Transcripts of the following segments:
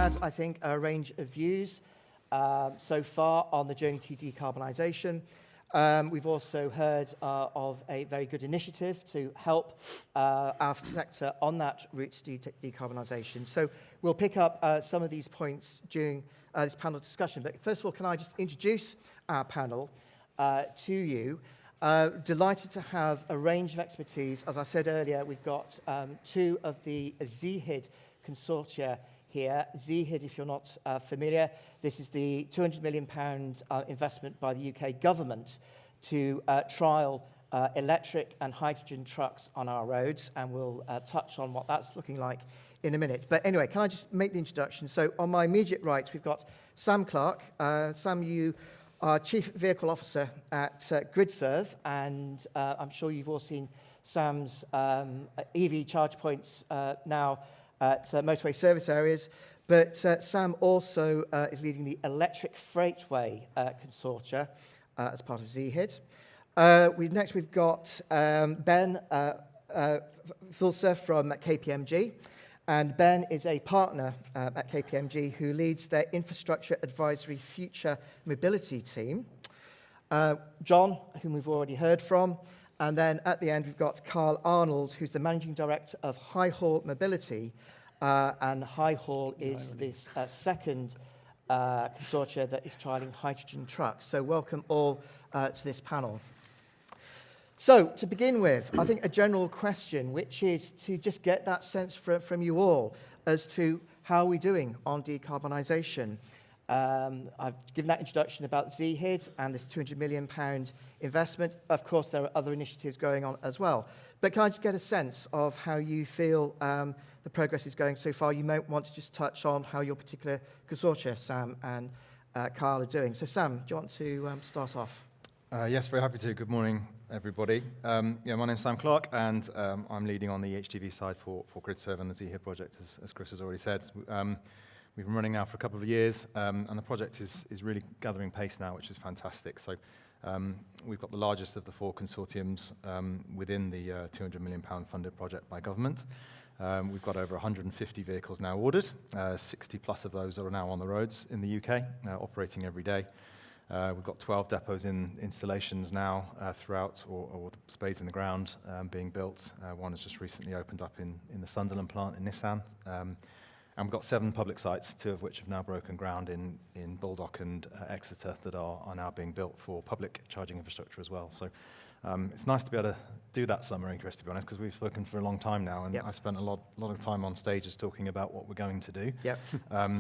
had, I think, a range of views so far on the journey to decarbonisation. We've also heard of a very good initiative to help our sector on that route to decarbonisation. So we'll pick up some of these points during this panel discussion. But first of all, can I just introduce our panel to you? Delighted to have a range of expertise. As I said earlier, we've got two of the ZEHID consortia here. ZEHID, if you're not familiar, this is the £200 million investment by the UK government to trial electric and hydrogen trucks on our roads, and we'll touch on what that's looking like in a minute. But anyway, can I just make the introduction? So on my immediate right, we've got Sam Clarke. Sam, you are Chief Vehicle Officer at GridServe, and I'm sure you've all seen Sam's EV charge points now at motorway service areas. But Sam also is leading the Electric Freightway Consortia as part of ZEHID. Next we've got Ben Foulser from KPMG. And Ben is a partner at KPMG who leads their Infrastructure Advisory Future Mobility team. John, whom we've already heard from. And then at the end, we've got Kyle Arnold, who's the Managing Director of High Haul Mobility. And High Haul is this second consortia that is trialling hydrogen trucks. So welcome all to this panel. So, to begin with, I think a general question, which is to just get that sense from you all as to how we're doing on decarbonisation. I've given that introduction about ZEHID and this £200 million investment. Of course, there are other initiatives going on as well. But can I just get a sense of how you feel the progress is going so far? You might want to just touch on how your particular consortia, Sam and Kyle, are doing. So, Sam, do you want to start off? Yes, very happy to. Good morning, everybody. My name's Sam Clarke, and I'm leading on the HGV side for GridServe and the ZEHID project, as Chris has already said. We've been running now for a couple of years, and the project is really gathering pace now, which is fantastic. So we've got the largest of the four consortiums within the £200 million funded project by government. We've got over 150 vehicles now ordered. 60 plus of those are now on the roads in the UK, operating every day. We've got 12 depots in installations now throughout, or spades in the ground being built. One has just recently opened up in the Sunderland plant in Nissan. And we've got 7 public sites, 2 of which have now broken ground in Baldock and Exeter that are now being built for public charging infrastructure as well. So it's nice to be able to do that summaring, Chris, to be honest, because we've spoken for a long time now, and I've spent a lot of time on stages talking about what we're going to do.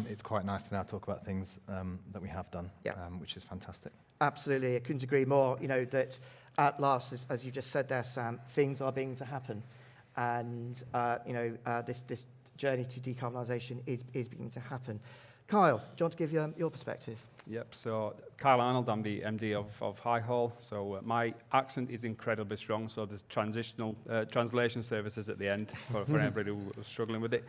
It's quite nice to now talk about things that we have done, which is fantastic. Absolutely, I couldn't agree more. You know, that at last, as you just said there, Sam, things are beginning to happen, and this journey to decarbonisation is beginning to happen. Kyle, do you want to give your perspective? Yep, so Kyle Arnold, I'm the MD of High Haul. So my accent is incredibly strong, so there's translation services at the end for everybody who was struggling with it.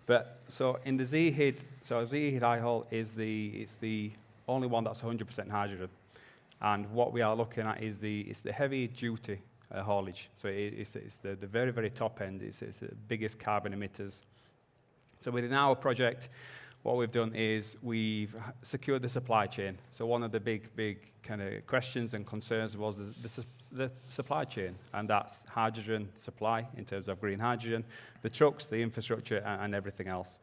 But so in the ZEHID, ZEHID High Haul is the only one that's 100% hydrogen. And what we are looking at is the heavy duty haulage. So it's the very, very top end. It's the biggest carbon emitters. So within our project, what we've done is we've secured the supply chain. So one of the big kind of questions and concerns was the supply chain, and that's hydrogen supply in terms of green hydrogen, the trucks, the infrastructure, and everything else.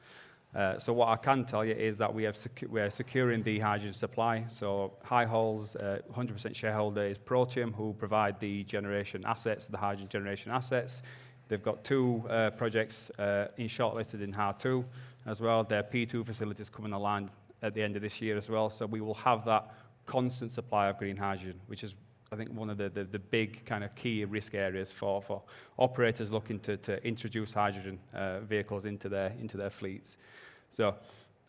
So what I can tell you is that we are securing the hydrogen supply. So High Haul's 100% shareholder is Protium, who provide the generation assets, the hydrogen generation assets. They've got 2 projects shortlisted in HAR2 as well. Their P2 facilities coming online at the end of this year as well. So we will have that constant supply of green hydrogen, which is, I think, one of the big kind of key risk areas for operators looking to introduce hydrogen vehicles into their fleets. So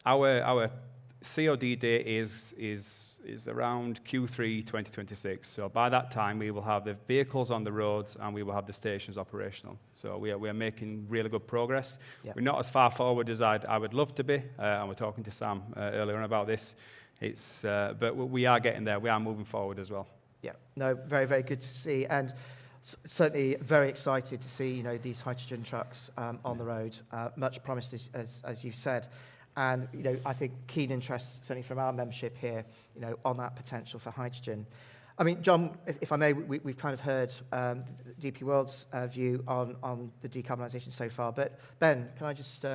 our COD date is around Q3 2026. So by that time, we will have the vehicles on the roads and we will have the stations operational. So we are making really good progress. We're not as far forward as I would love to be, and we're talking to Sam earlier on about this. But we are getting there. We are moving forward as well. Yeah, no, very, very good to see, and certainly very excited to see these hydrogen trucks on the road. Much promised, as you've said. And, I think keen interest, certainly from our membership here, on that potential for hydrogen. I mean, John, if I may, we've kind of heard DP World's view on the decarbonisation so far. But Ben, can I just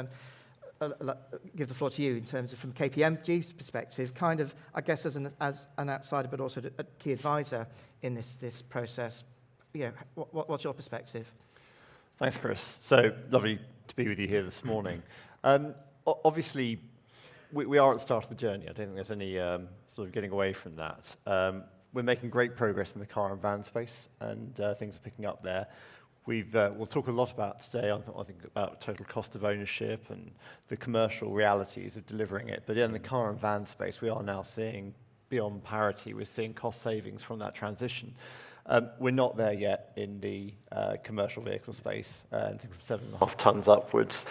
give the floor to you in terms of, from KPMG's perspective, kind of, I guess, as an outsider, but also a key advisor in this process. What's your perspective? Thanks, Chris. So lovely to be with you here this morning. Obviously, we are at the start of the journey. I don't think there's any sort of getting away from that. We're making great progress in the car and van space, and things are picking up there. We'll talk a lot about today, I think, about total cost of ownership and the commercial realities of delivering it. But in the car and van space, we are now seeing, beyond parity, we're seeing cost savings from that transition. We're not there yet in the commercial vehicle space, I think from 7.5 tonnes upwards.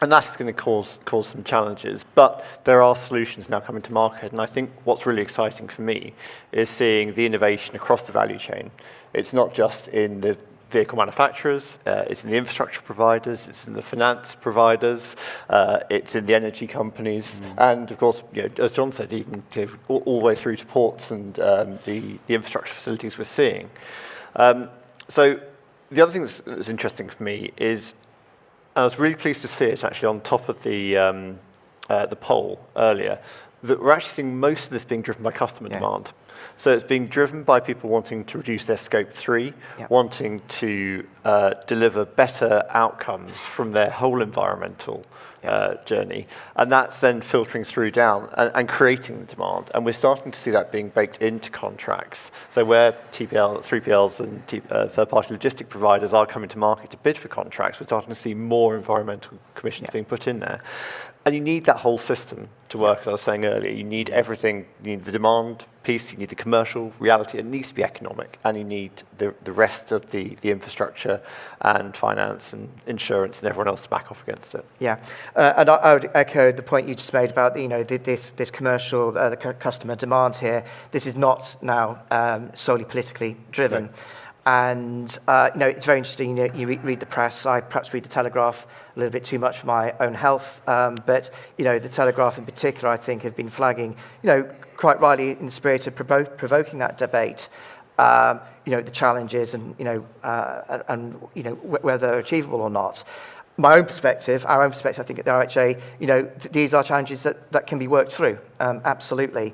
And that's going to cause some challenges. But there are solutions now coming to market. And I think what's really exciting for me is seeing the innovation across the value chain. It's not just in the vehicle manufacturers, it's in the infrastructure providers, it's in the finance providers, it's in the energy companies, and of course, as John said, even all the way through to ports and the infrastructure facilities we're seeing. So the other thing that's interesting for me is, I was really pleased to see it actually on top of the poll earlier, that we're actually seeing most of this being driven by customer demand. So it's being driven by people wanting to reduce their scope 3, wanting to deliver better outcomes from their whole environmental journey. And that's then filtering through down and creating the demand. And we're starting to see that being baked into contracts. So where 3PLs and third-party logistic providers are coming to market to bid for contracts, we're starting to see more environmental commissions being put in there. And you need that whole system to work, as I was saying earlier. You need everything. You need the demand piece, you need the commercial reality. It needs to be economic, and you need the rest of the infrastructure and finance and insurance and everyone else to back off against it. Yeah, and I would echo the point you just made about this commercial, the customer demand here. This is not now solely politically driven. Right. And, it's very interesting, you read the press. I perhaps read the Telegraph a little bit too much for my own health. But, the Telegraph in particular, I think, have been flagging, quite rightly in the spirit of provoking that debate, the challenges and, whether they're achievable or not. Our own perspective, I think at the RHA, these are challenges that can be worked through, absolutely.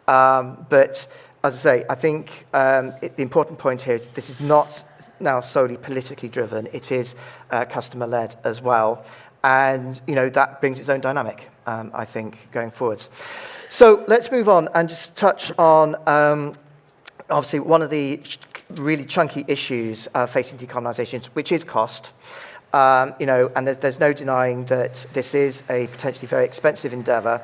But as I say, I think the important point here is this is not now solely politically driven. It is customer-led as well. And, that brings its own dynamic, I think, going forwards. So let's move on and just touch on, obviously, one of the really chunky issues facing decarbonisation, which is cost. And there's no denying that this is a potentially very expensive endeavour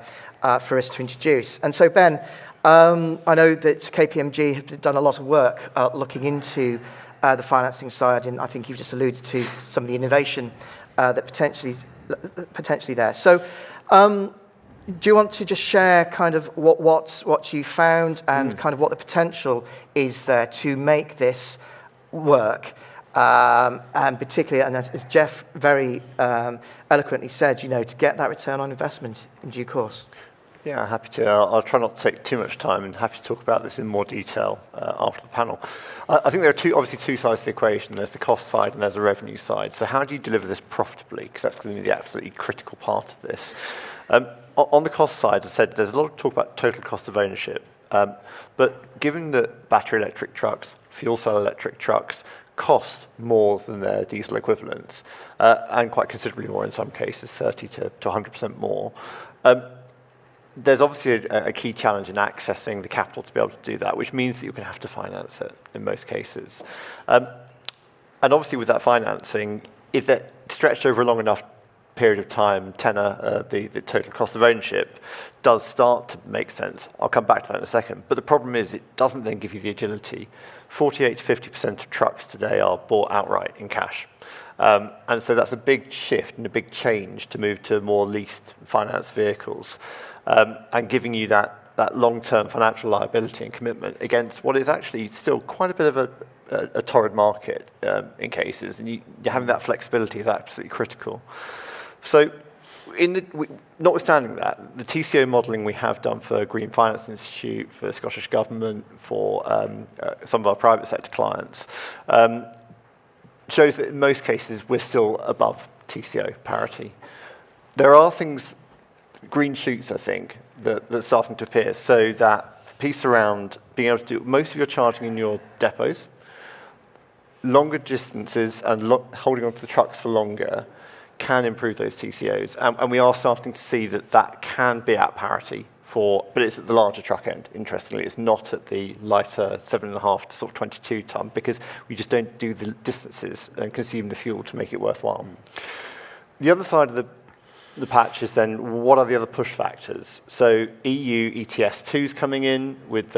for us to introduce. And so, Ben, I know that KPMG have done a lot of work looking into the financing side, and I think you've just alluded to some of the innovation that potentially there. So, do you want to just share kind of what you found and kind of what the potential is there to make this work? And particularly, and as Jeff very eloquently said, to get that return on investment in due course. Yeah, happy to. I'll try not to take too much time and happy to talk about this in more detail after the panel. I think there are obviously two sides to the equation. There's the cost side and there's the revenue side. So how do you deliver this profitably? Because that's going to be the absolutely critical part of this. On the cost side, as I said, there's a lot of talk about total cost of ownership. But given that battery electric trucks, fuel cell electric trucks cost more than their diesel equivalents, and quite considerably more in some cases, 30 to 100% more, there's obviously a key challenge in accessing the capital to be able to do that, which means that you're going to have to finance it in most cases. And obviously with that financing, if that stretched over a long enough period of time, tenor, the total cost of ownership does start to make sense. I'll come back to that in a second. But the problem is it doesn't then give you the agility. 48 to 50% of trucks today are bought outright in cash. And so that's a big shift and a big change to move to more leased finance vehicles. And giving you that long-term financial liability and commitment against what is actually still quite a bit of a torrid market in cases. And you having that flexibility is absolutely critical. So notwithstanding that, the TCO modelling we have done for Green Finance Institute, for the Scottish Government, for some of our private sector clients, shows that in most cases we're still above TCO parity. There are things, green shoots, I think, that are starting to appear. So that piece around being able to do most of your charging in your depots, longer distances and holding onto the trucks for longer can improve those TCOs. And we are starting to see that that can be at parity but it's at the larger truck end, interestingly. It's not at the lighter 7.5 to sort of 22 ton, because we just don't do the distances and consume the fuel to make it worthwhile. The other side of the patch is then, what are the other push factors? So EU ETS 2 is coming in with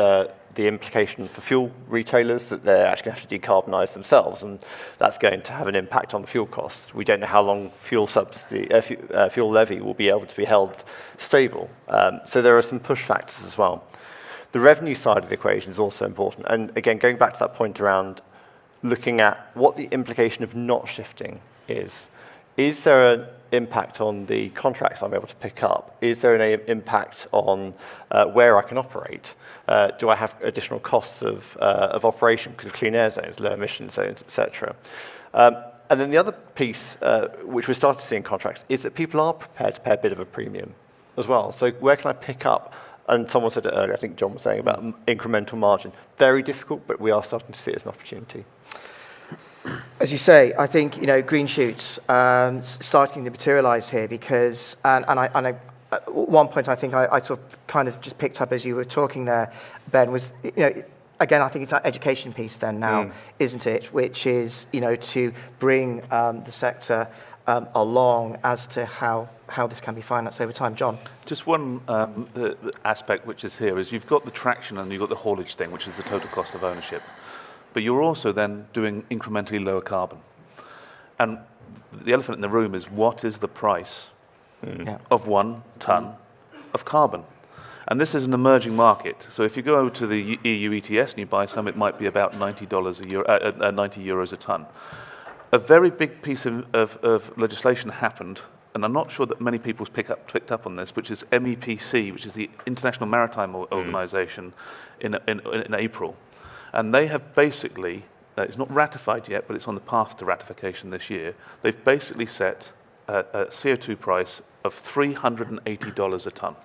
the implication for fuel retailers that they're actually going to have to decarbonise themselves, and that's going to have an impact on the fuel costs. We don't know how long fuel levy will be able to be held stable. So there are some push factors as well. The revenue side of the equation is also important. And again, going back to that point around looking at what the implication of not shifting is. Is there an impact on the contracts I'm able to pick up? Is there an impact on where I can operate? Do I have additional costs of operation because of clean air zones, low emission zones, etc.? And then the other piece, which we're starting to see in contracts, is that people are prepared to pay a bit of a premium as well. So where can I pick up? And someone said it earlier, I think John was saying about incremental margin. Very difficult, but we are starting to see it as an opportunity. As you say, I think green shoots starting to materialise here, because one point I think I sort of kind of just picked up as you were talking there, Ben, was again I think it's that education piece then now, isn't it? Which is to bring the sector along as to how this can be financed over time. John? Just one aspect which is here is you've got the traction and you've got the haulage thing, which is the total cost of ownership. But you're also then doing incrementally lower carbon. And the elephant in the room is, what is the price of 1 tonne of carbon? And this is an emerging market. So if you go over to the EU ETS and you buy some, it might be about $90 90 euros a tonne. A very big piece of legislation happened, and I'm not sure that many people picked up on this, which is MEPC, which is the International Maritime Organization, in April. And they have basically, it's not ratified yet, but it's on the path to ratification this year. They've basically set a CO2 price of $380 a tonne.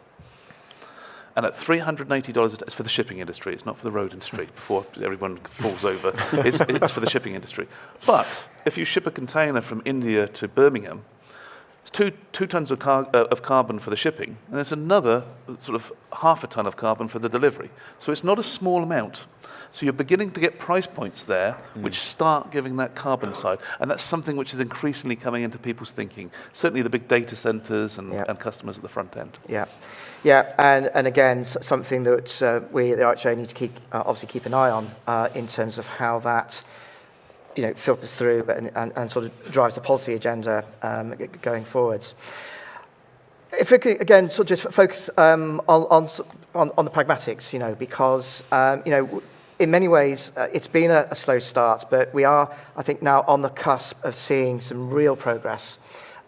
And at $380 a tonne, it's for the shipping industry, it's not for the road industry, before everyone falls over. It's for the shipping industry. But if you ship a container from India to Birmingham, it's two tons of carbon for the shipping, and there's another sort of half a tonne of carbon for the delivery. So it's not a small amount. So you're beginning to get price points there which start giving that carbon side. And that's something which is increasingly coming into people's thinking. Certainly the big data centres and customers at the front end. Yeah, and again, something that we at the RHA need to obviously keep an eye on in terms of how that filters through and sort of drives the policy agenda going forwards. If we could, again, sort of just focus on the pragmatics, because, in many ways, it's been a slow start, but we are, I think, now on the cusp of seeing some real progress,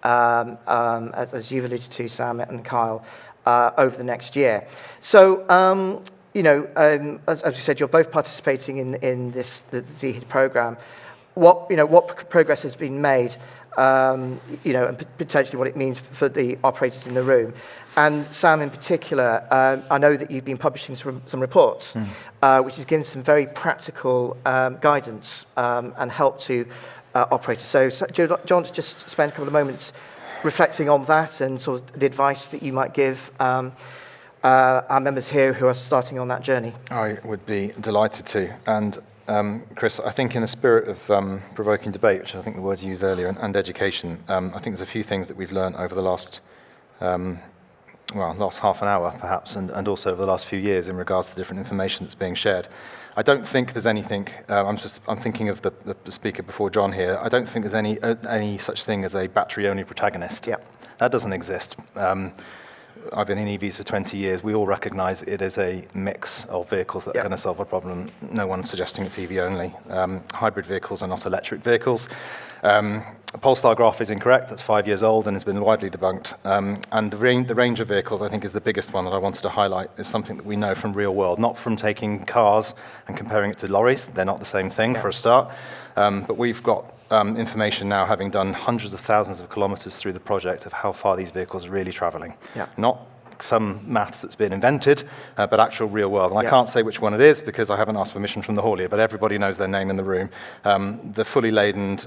as you've alluded to, Sam and Kyle, over the next year. So, as you said, you're both participating in the ZEHID program. What progress has been made, and potentially what it means for the operators in the room. And Sam, in particular, I know that you've been publishing some reports, which has given some very practical guidance and help to operators. So, John, just spend a couple of moments reflecting on that and sort of the advice that you might give our members here who are starting on that journey. I would be delighted to. And Chris, I think in the spirit of provoking debate, which I think the words used earlier, and education, I think there's a few things that we've learned over the last half an hour perhaps, and also over the last few years in regards to different information that's being shared. I don't think there's anything, I'm thinking of the speaker before John here, I don't think there's any such thing as a battery-only protagonist. Yeah. That doesn't exist. I've been in EVs for 20 years. We all recognize it is a mix of vehicles that are going to solve a problem. No one's suggesting it's EV only. Hybrid vehicles are not electric vehicles. Polestar graph is incorrect. That's 5 years old and has been widely debunked. And the range of vehicles, I think, is the biggest one that I wanted to highlight, is something that we know from real world, not from taking cars and comparing it to lorries. They're not the same thing for a start. But we've got information now, having done hundreds of thousands of kilometers through the project, of how far these vehicles are really traveling. Not some maths that's been invented, but actual real world. And I can't say which one it is because I haven't asked permission from the haulier, but everybody knows their name in the room. The fully laden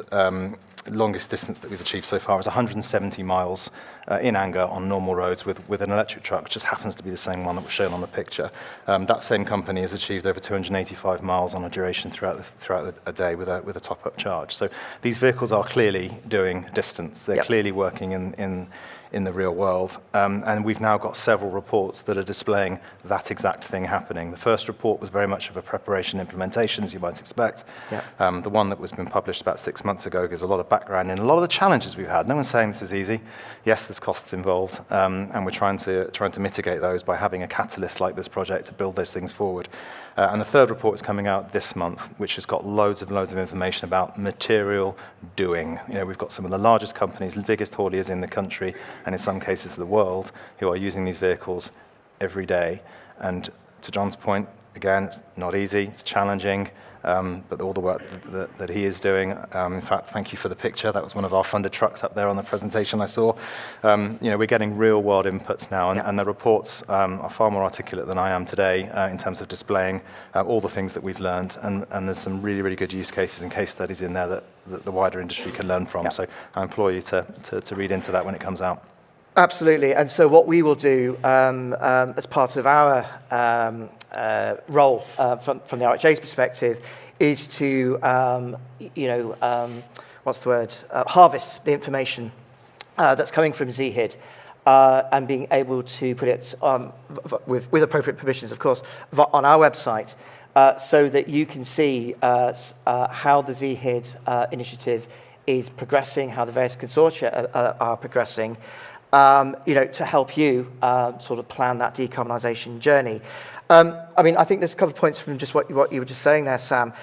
longest distance that we've achieved so far is 170 miles in anger on normal roads with an electric truck, which just happens to be the same one that was shown on the picture. That same company has achieved over 285 miles on a duration throughout a day with a top-up charge. So these vehicles are clearly doing distance. They're clearly working in the real world. And we've now got several reports that are displaying that exact thing happening. The first report was very much of a preparation implementation, as you might expect. The one that was been published about 6 months ago gives a lot of background and a lot of the challenges we've had. No one's saying this is easy. Yes, there's costs involved, and we're trying to mitigate those by having a catalyst like this project to build those things forward. And the third report is coming out this month, which has got loads of information about material doing. You know, we've got some of the largest companies, the biggest hauliers in the country, and in some cases the world, who are using these vehicles every day. And to John's point, again, it's not easy, it's challenging, but all the work that he is doing, in fact, thank you for the picture. That was one of our funded trucks up there on the presentation I saw. You know, we're getting real world inputs now, and the reports are far more articulate than I am today in terms of displaying all the things that we've learned, and there's some really, really good use cases and case studies in there that the wider industry can learn from. So I implore you to read into that when it comes out. Absolutely. And so what we will do as part of our role from the RHA's perspective is to, harvest the information that's coming from ZEHID and being able to put it with appropriate permissions, of course, on our website so that you can see how the ZEHID initiative is progressing, how the various consortia are progressing, to help you sort of plan that decarbonisation journey. I mean, I think there's a couple of points from just what you were just saying there, Sam.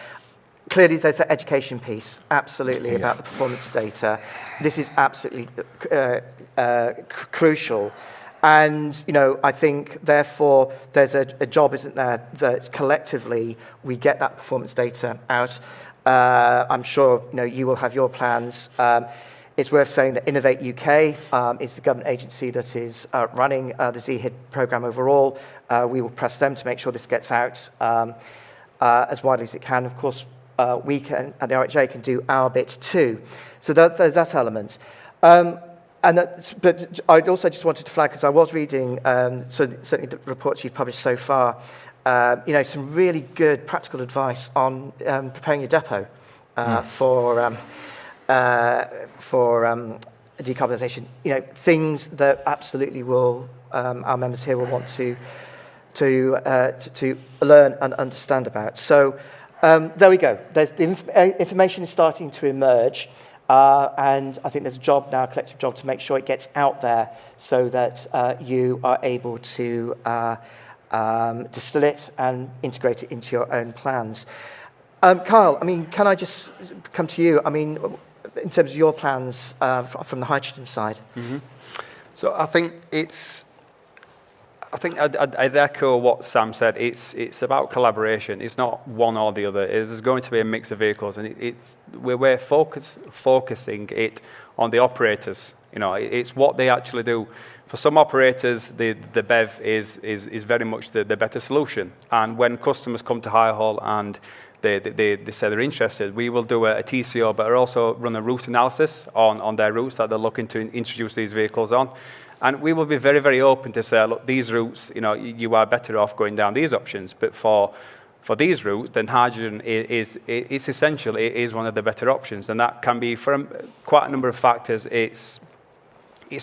Clearly, there's the education piece, absolutely, about the performance data. This is absolutely crucial. And, I think, therefore, there's a job, isn't there, that collectively we get that performance data out. I'm sure, you will have your plans. It's worth saying that Innovate UK is the government agency that is running the ZEHID programme overall. We will press them to make sure this gets out as widely as it can. Of course, we can, and the RHA can do our bit too. So there's that element. But I also just wanted to flag, because I was reading, certainly the reports you've published so far, some really good practical advice on preparing your depot for decarbonisation. Things that absolutely will our members here will want to learn and understand about. So there we go. There's the information is starting to emerge, and I think there's a job now, a collective job, to make sure it gets out there so that you are able to distill it and integrate it into your own plans. Kyle, I mean, can I just come to you? I mean, in terms of your plans from the hydrogen side. Mm-hmm. So I think I'd echo what Sam said. It's about collaboration. It's not one or the other. There's going to be a mix of vehicles, and we're focusing it on the operators. It's what they actually do. For some operators, the BEV is very much the better solution. And when customers come to High Haul and they say they're interested, we will do a TCO, but also run a route analysis on their routes that they're looking to introduce these vehicles on. And we will be very, very open to say, look, these routes, you are better off going down these options. But for these routes, then hydrogen is essential. It is one of the better options. And that can be from quite a number of factors. It's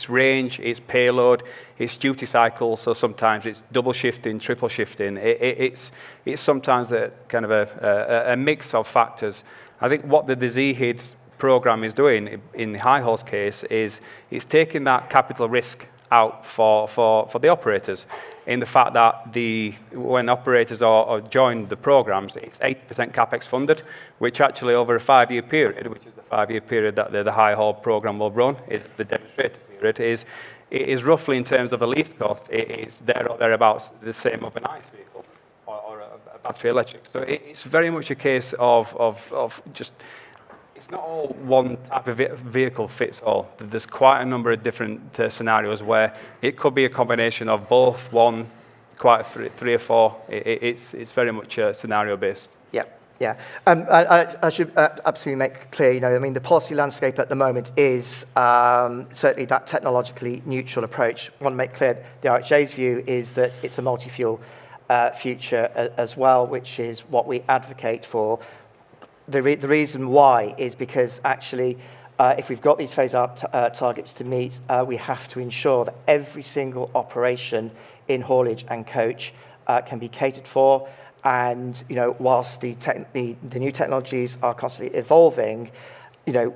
range, it's payload, it's duty cycle. So sometimes it's double shifting, triple shifting. It's sometimes a kind of a mix of factors. I think what the ZEHID program is doing in the High Haul's case is it's taking that capital risk out for the operators, in the fact that when operators are join the programs, it's 80% capex funded, which actually over a 5-year period, which is the 5-year period that the high haul program will run, is the demonstrator period, it is roughly in terms of the lease cost, it is there or thereabouts the same of an ICE vehicle or a battery electric. So it's very much a case of just. It's not all one type of vehicle fits all. There's quite a number of different scenarios where it could be a combination of both, one, quite three or four. It's very much scenario based. Yeah, yeah. I should absolutely make clear, I mean, the policy landscape at the moment is certainly that technologically neutral approach. I want to make clear the RHA's view is that it's a multi-fuel future as well, which is what we advocate for. The reason why is because actually, if we've got these phase-out targets to meet, we have to ensure that every single operation in haulage and coach can be catered for. And whilst the new technologies are constantly evolving,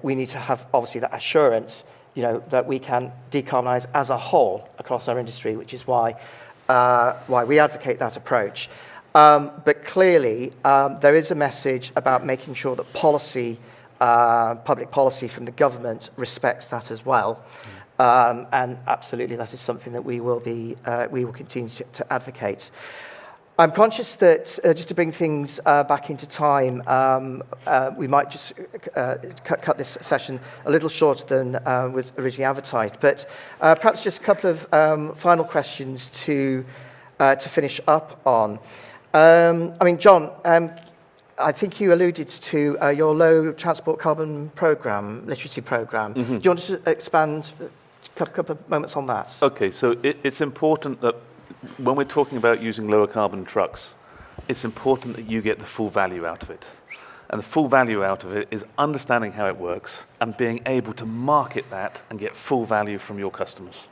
we need to have obviously that assurance, that we can decarbonise as a whole across our industry, which is why we advocate that approach. But clearly, there is a message about making sure that public policy from the government respects that as well. And absolutely, that is something that we will continue to advocate. I'm conscious that just to bring things back into time, we might just cut this session a little shorter than was originally advertised. But perhaps just a couple of final questions to finish up on. I mean, John, I think you alluded to your low transport carbon program, literacy program. Mm-hmm. Do you want to expand a couple of moments on that? Okay, so it's important that when we're talking about using lower carbon trucks, it's important that you get the full value out of it. And the full value out of it is understanding how it works and being able to market that and get full value from your customers.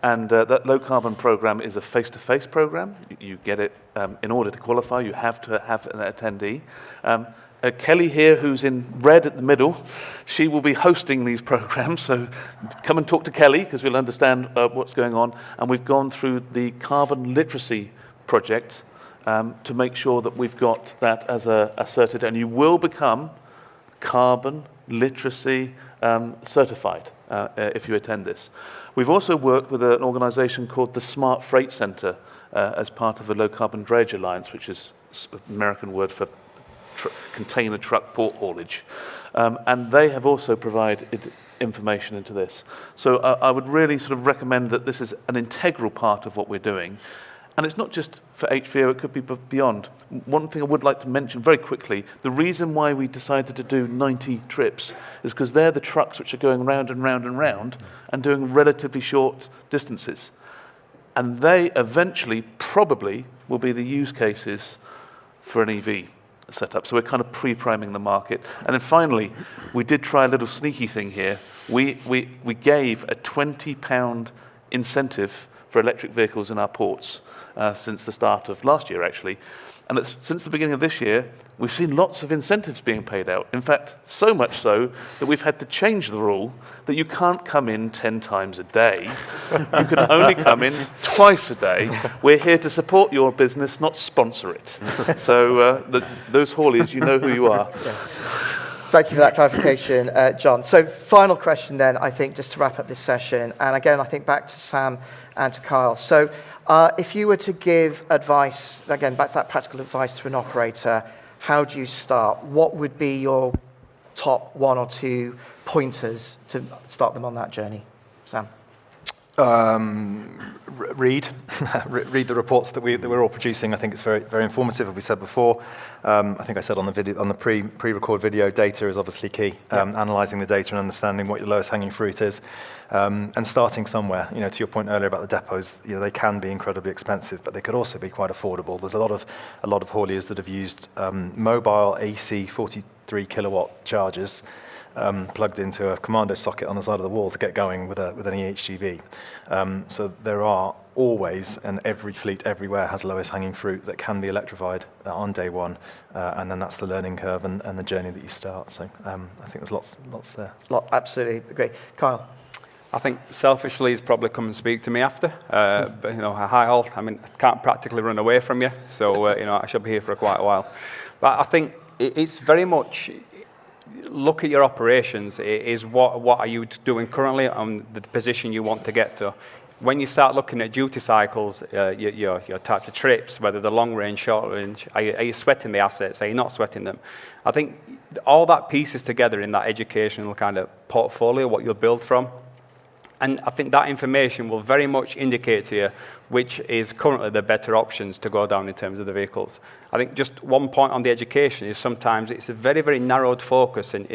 And that low carbon program is a face-to-face program. You get it in order to qualify. You have to have an attendee. Kelly here, who's in red at the middle, she will be hosting these programs. So come and talk to Kelly because we'll understand what's going on. And we've gone through the carbon literacy project to make sure that we've got that as a certificate. And you will become carbon literacy certified if you attend this. We've also worked with an organisation called the Smart Freight Centre as part of the Low Carbon Drayage Alliance, which is an American word for container truck port haulage. And they have also provided information into this. So I would really sort of recommend that this is an integral part of what we're doing. And it's not just for HVO, it could be beyond. One thing I would like to mention very quickly, the reason why we decided to do 90 trips is because they're the trucks which are going round and round and round and doing relatively short distances. And they eventually probably will be the use cases for an EV setup. So we're kind of pre-priming the market. And then finally, we did try a little sneaky thing here. We gave a £20 incentive for electric vehicles in our ports. Since the start of last year, actually. And since the beginning of this year, we've seen lots of incentives being paid out. In fact, so much so that we've had to change the rule that you can't come in 10 times a day. You can only come in twice a day. We're here to support your business, not sponsor it. So those hauliers, you know who you are. Yeah. Thank you for that clarification, John. So final question then, I think, just to wrap up this session. And again, I think back to Sam and to Kyle. So if you were to give advice, again, back to that practical advice to an operator, how do you start? What would be your top 1 or 2 pointers to start them on that journey? Sam? Read the reports that we're all producing. I think it's very, very informative, as we said before. I think I said on the pre-record video, data is obviously key. Analysing the data and understanding what your lowest hanging fruit is, and starting somewhere. To your point earlier about the depots, they can be incredibly expensive, but they could also be quite affordable. There's a lot of hauliers that have used mobile AC 43 kilowatt chargers. Plugged into a commando socket on the side of the wall to get going with an EHGV. So there are always, and every fleet everywhere has lowest hanging fruit that can be electrified on day one, and then that's the learning curve and the journey that you start. So I think there's lots there. Absolutely agree. Kyle? I think selfishly he's probably come and speak to me after. But, you know, hi all. I mean, I can't practically run away from you, so, you know, I should be here for quite a while. But I think it's very much, look at your operations, is what are you doing currently on the position you want to get to. When you start looking at duty cycles, your types of trips, whether they're long range, short range, are you sweating the assets, are you not sweating them? I think all that pieces together in that educational kind of portfolio, what you'll build from. And I think that information will very much indicate to you which is currently the better options to go down in terms of the vehicles. I think just one point on the education is sometimes it's a very, very narrowed focus, and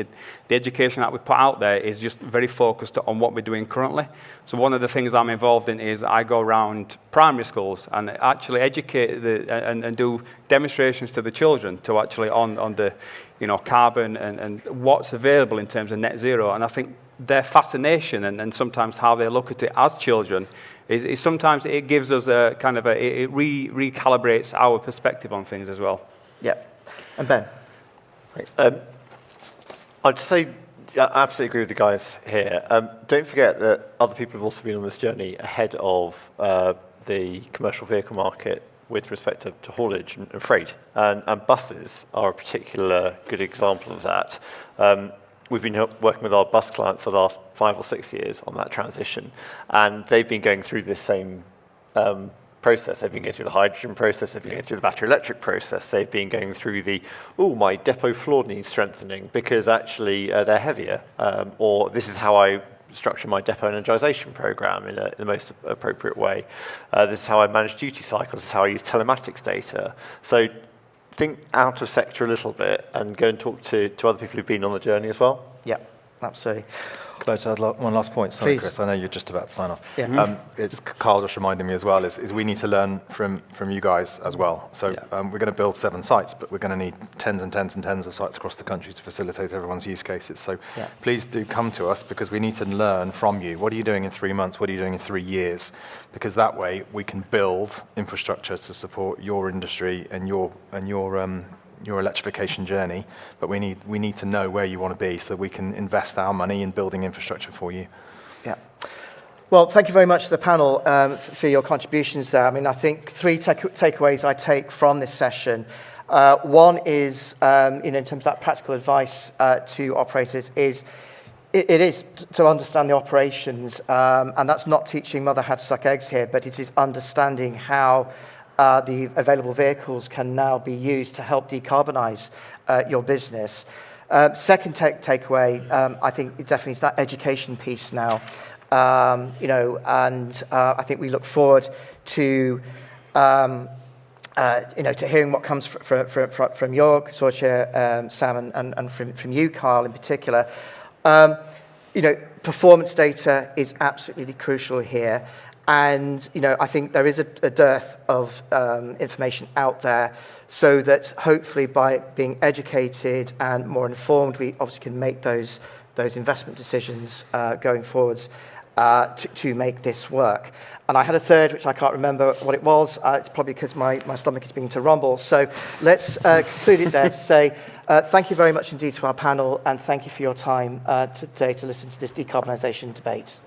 the education that we put out there is just very focused on what we're doing currently. So one of the things I'm involved in is I go around primary schools and actually educate and do demonstrations to the children to actually on the, you know, carbon and what's available in terms of net zero. And I think their fascination and sometimes how they look at it as children is sometimes it gives us a kind of it recalibrates our perspective on things as well. Yeah. And Ben? Thanks. I'd say I absolutely agree with the guys here. Don't forget that other people have also been on this journey ahead of the commercial vehicle market with respect to haulage and freight. And buses are a particular good example of that. We've been working with our bus clients for the last 5 or 6 years on that transition, and they've been going through this same process. They've been going through the hydrogen process, they've been going through the battery electric process, they've been going through the, my depot floor needs strengthening because actually they're heavier, or this is how I structure my depot energization program in the most appropriate way. This is how I manage duty cycles, this is how I use telematics data. So think out of sector a little bit and go and talk to other people who've been on the journey as well. Yeah, absolutely. Could I just add one last point? Sorry, Please. Chris, I know you're just about to sign off. Yeah. It's Kyle just reminded me as well, is we need to learn from you guys as well. So we're going to build 7 sites, but we're going to need tens and tens and tens of sites across the country to facilitate everyone's use cases. So please do come to us because we need to learn from you. What are you doing in 3 months? What are you doing in 3 years? Because that way we can build infrastructure to support your industry and your electrification journey, but we need to know where you want to be so that we can invest our money in building infrastructure for you. Yeah. Well, thank you very much to the panel for your contributions there. I mean, I think 3 takeaways I take from this session. One is, in terms of that practical advice to operators, is it is to understand the operations, and that's not teaching mother how to suck eggs here, but it is understanding how the available vehicles can now be used to help decarbonize your business. Second takeaway, I think it definitely is that education piece now. And I think we look forward to to hearing what comes from your consortia, Sam, and from you, Kyle, in particular. Performance data is absolutely crucial here. And, I think there is a dearth of information out there, so that hopefully by being educated and more informed, we obviously can make those investment decisions going forwards to make this work. And I had a third, which I can't remember what it was. It's probably because my stomach is beginning to rumble. So let's conclude it there to say thank you very much indeed to our panel, and thank you for your time today to listen to this decarbonisation debate.